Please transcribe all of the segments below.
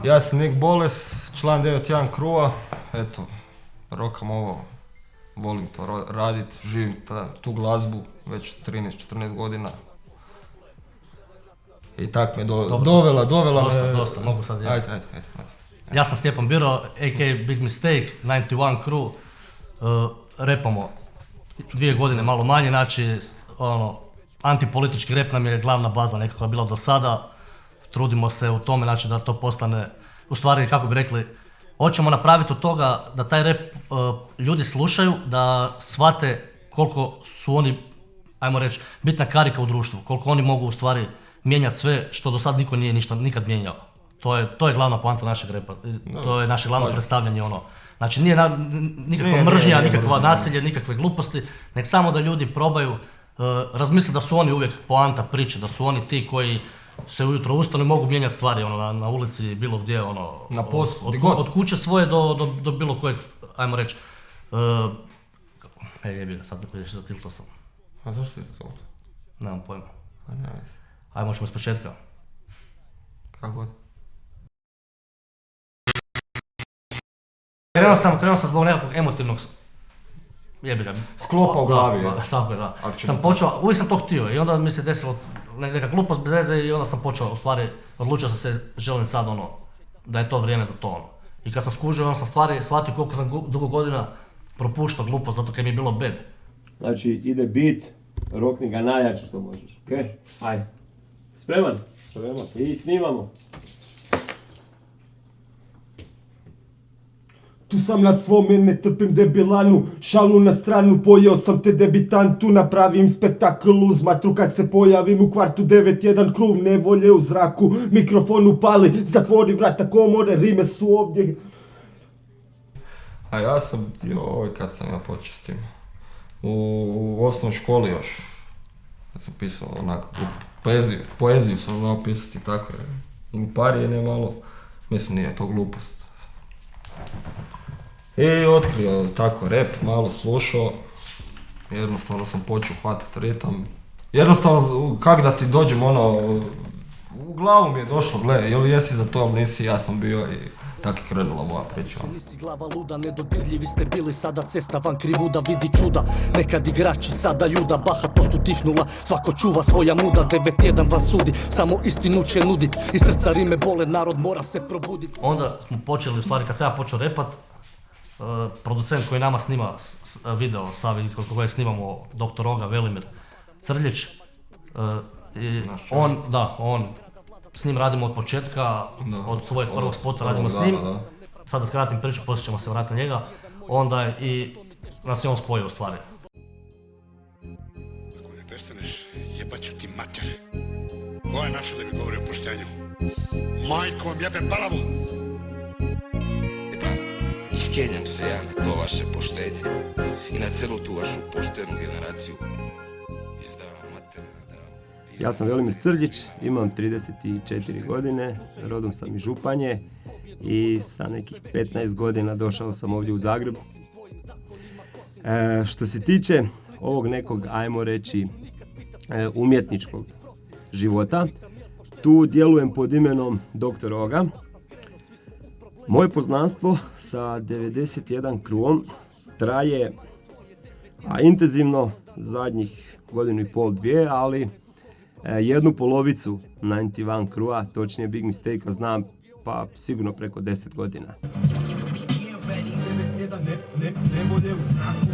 Ja sam Nik Boles, član 91 Crewa, eto, rokam ovo, volim to radit, živim tu glazbu već 13-14 godina. I tak me dovela me... Dosta, mogu sad ja. Ajde. Ja sam Stjepan Biro, a.k.a. Big Mistake, 91 Crew, repamo 2 godine malo manje, znači antipolitički rep nam je glavna baza nekakva bila do sada, trudimo se u tome znači da to postane, u stvari kako bi rekli, hoćemo napraviti od toga da taj rep ljudi slušaju, da shvate koliko su oni, ajmo reći, bitna karika u društvu, koliko oni mogu u stvari mijenjati sve što do sad niko nije ništa nikad mijenjao. To je glavna poanta našeg repa, to je naše glavno predstavljanje Znači nije nikakva mržnja, nikakva nasilje, nikakve gluposti, nek samo da ljudi probaju razmisliti da su oni uvijek poanta priče, da su oni ti koji se ujutro ustanu i mogu mijenjati stvari na ulici, bilo gdje, na poslu, od kuće svoje do bilo kojeg, ajmo reći, jebi ga, sad zatilto sam. A zašto si to? Nemam pojma. Ajmo ćemo s početka. Kako god. Krenuo sam zbog nekakvog emotivnog sklopa u glavi. Tako je, da. Sam počeo, uvijek sam to htio i onda mi se desilo neka glupost bez veze i onda sam počeo, u stvari, odlučio sam se, želim sad da je to vrijeme za to I kad sam skužio, onda sam stvari shvatio koliko sam dugo godina propuštao glupost, zato kad mi je bilo bed. Znači, ide beat, rokni ga najjače što možeš, okej? Ajde. Spreman? Spreman. I snimamo. Tu sam na svome, ne trpim debilanu, šalu na stranu, pojeo sam te debitantu, napravim spektakl uz matru kad se pojavim u kvartu 9-1 Crew, nevolje u zraku, mikrofon upali, zatvori vrata komore, rime su ovdje. A ja sam, kad sam ja počeo s tim, u osnovnoj školi još, kad sam pisao onako, poeziju sam znao pisati tako, parije ne malo, mislim nije to glupost. I otkrio tako rap, malo slušao, jednostavno sam počeo hvatati ritam. Jednostavno, kak da ti dođem u glavu mi je došlo, gle, ili jesi za to, ali nisi, ja sam bio i tako je krenula moja priča. Nisi glava luda, nedodirljivi ste bili, sada cesta van krivuda, vidi čuda. Nekad igrači, sada juda, bahatost utihnula, svako čuva svoja muda, 9-1 vas sudi, samo istinu će nudit, i srca rime bole, narod mora se probudit. Onda smo počeli, u stvari, kad sam ja počeo repat, producent koji nama snima video, Savi, kojeg snimamo, Dr. Roga, Velimir Crljić, on, s njim radimo od početka, od svojeg prvog spota radimo s njim. Sad da skratim priču, poslije ćemo se vratiti na njega, onda i nas je on spojio u stvari. Ako ne prestaneš, jebat ću ti mater. Ko je našao da mi govori o poštenju? Majko vam jebem palavu! Iskenjam se ja na to vaše poštenje i na celu tu vašu poštenu generaciju. Ja sam Velimir Crljić, imam 34 godine, rodom sam iz Županje i sa nekih 15 godina došao sam ovdje u Zagreb. Što se tiče ovog nekog, ajmo reći, umjetničkog života, tu djelujem pod imenom Dr. Roga. Moje poznanstvo sa 91 Crewom traje intenzivno zadnjih godinu i pol, dvije, ali jednu polovicu 91 Crewa, točnije Big Mistake, znam pa sigurno preko 10 godina. Nevolje u znaku,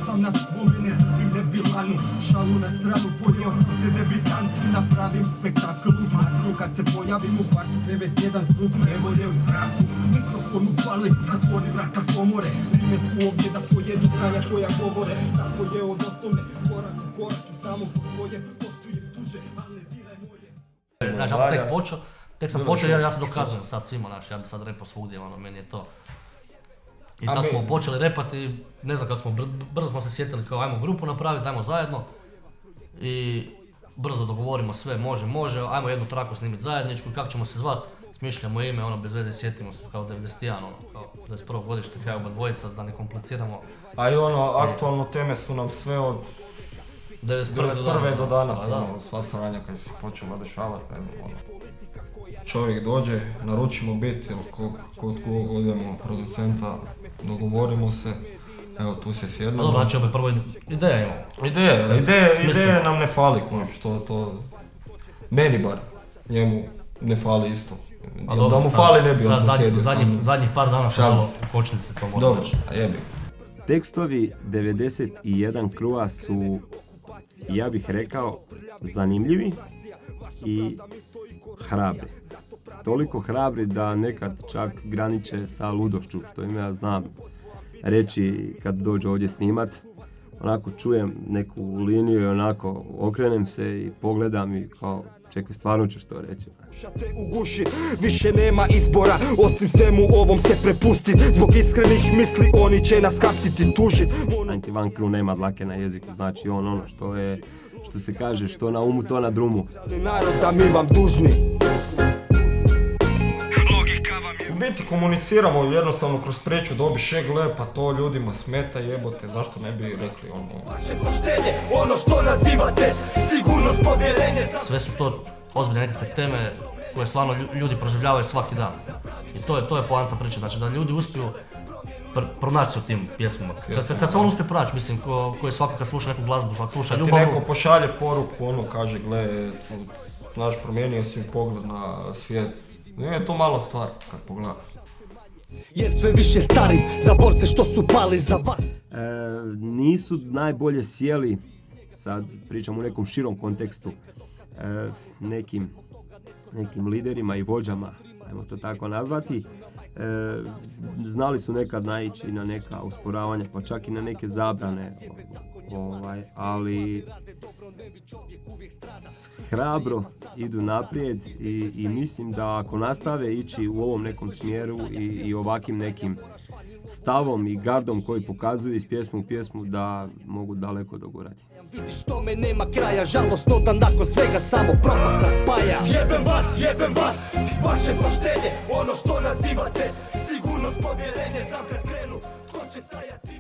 sam na svome, ne trpim debilanu, šalu na stranu, pojeo sam te debitantu, napravim spektakl u matru kad se pojavim u kvartu 9-1 Crew, nevolje u zraku, mikrofon upali, zatvori vrata komore, rime su ovdje da pojedu sranja koja govore, tako je od osnovne, korak u korak i samo po svoje, poštujem tuđe, ali ne diraj moje. Znaš, ja sam tek sam počeo, ja se dokazujem sad svima, ja bi sad repao svugdje, meni je to. I tako smo počeli repati, ne znam kako smo, brzo smo se sjetili kao ajmo grupu napraviti, ajmo zajedno i brzo dogovorimo sve, može, ajmo jednu traku snimiti zajedničku i kako ćemo se zvat, smišljamo ime, bez veze sjetimo se kao 91, kao 21. godište, kao oba dvojica, da ne kompliciramo. A i aktualno teme su nam sve od 91. do danas, sva sranja kad se počela dešavati, čovjek dođe, naručimo bit, ili kod odemo producenta, dogovorimo se, evo tu se No sjednemo. dobro, znači opet prvo ideja imamo. Ideje nam ne fali, što to, meni bar, njemu ne fali isto. A dobro, Da mu sad- fali ne bi on sad tu sjedio sam. zadnjih par dana sam Šalim malo se. u kočnici, to moram Dobro, reći. a jebi. Tekstovi 91 krua su, ja bih rekao, zanimljivi i hrabri. Toliko hrabri da nekad čak graniče sa ludošću, što im ja znam reći kad dođu ovdje snimat. Onako čujem neku liniju i onako okrenem se i pogledam i kao, čekaj, stvarno ću što reći. Te uguši, više nema izbora, osim svemu ovom se prepustit. Zbog iskrenih misli oni će nas hapsiti, tužit. 91 Crew nema dlake na jeziku, znači on ono što se kaže, što na umu, to na drumu. Narod da mi vam dužni. U biti komuniciramo jednostavno kroz priču, dobiš gle, pa to ljudima smeta, jebote, zašto ne bi rekli ono. Vaše poštenje, ono što nazivate, sigurnost, povjerenje. Sve su to ozbiljne nekakve teme koje stvarno ljudi proživljavaju svaki dan. I to je poanta priče, znači da ljudi uspiju pronaći se u tim pjesmama. Kad se on uspije pronaći, mislim, ko je svako kad sluša neku glazbu, svako sluša Kad ti ljubavnu. neko pošalje poruku, ono kaže, gle, znaš, promijenio si pogled na svijet. Nije to mala stvar kad pogledaš. Jer sve više starim za borce što su pali za vas. Nisu najbolje sjeli, sad pričam u nekom širom kontekstu, nekim liderima i vođama, ajmo to tako nazvati. Znali su nekad naići na neka usporavanja, pa čak i na neke zabrane, ali hrabro idu naprijed i mislim da ako nastave ići u ovom nekom smjeru i ovakvim nekim stavom i gardom koji pokazuju iz pjesmu u pjesmu, da mogu daleko dogurati. Vidiš tome nema kraja, žalostno da nakon svega samo propast nas spaja. Jebem vas, vaše poštenje, ono što nazivate, sigurnost, povjerenje, znam kad krenu, tko će stajati.